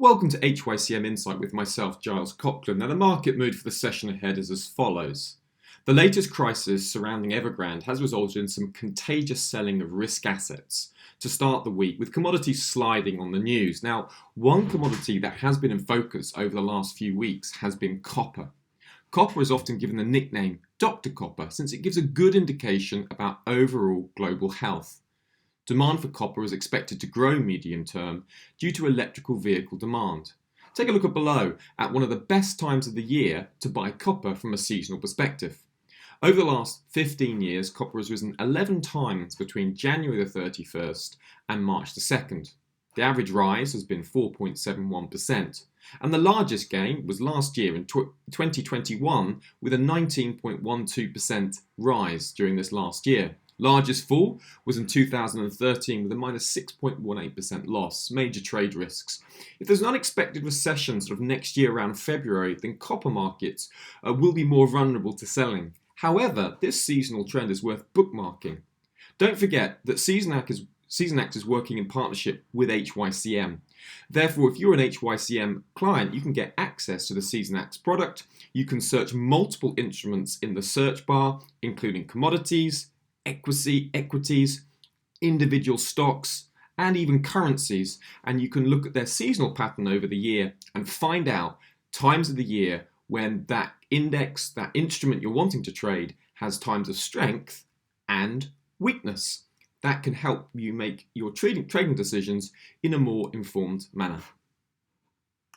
Welcome to HYCM Insight with myself, Giles Coughlin. Now, the market mood for the session ahead is as follows. The latest crisis surrounding Evergrande has resulted in some contagious selling of risk assets to start the week, with commodities sliding on the news. Now, one commodity that has been in focus over the last few weeks has been copper. Copper is often given the nickname Dr. Copper since it gives a good indication about overall global health. Demand for copper is expected to grow medium term due to electrical vehicle demand. Take a look at below at one of the best times of the year to buy copper from a seasonal perspective. Over the last 15 years, copper has risen 11 times between January the 31st and March the 2nd. The average rise has been 4.71%, and the largest gain was last year in 2021 with a 19.12% rise during this last year. Largest fall was in 2013 with a minus 6.18% loss, major trade risks. If there's an unexpected recession sort of next year around February, then copper markets will be more vulnerable to selling. However, this seasonal trend is worth bookmarking. Don't forget that Seasonac is working in partnership with HYCM. Therefore, if you're an HYCM client, you can get access to the Seasonac's product. You can search multiple instruments in the search bar, including commodities, equities, individual stocks, and even currencies, and you can look at their seasonal pattern over the year and find out times of the year when that index, that instrument you're wanting to trade, has times of strength and weakness. That can help you make your trading decisions in a more informed manner.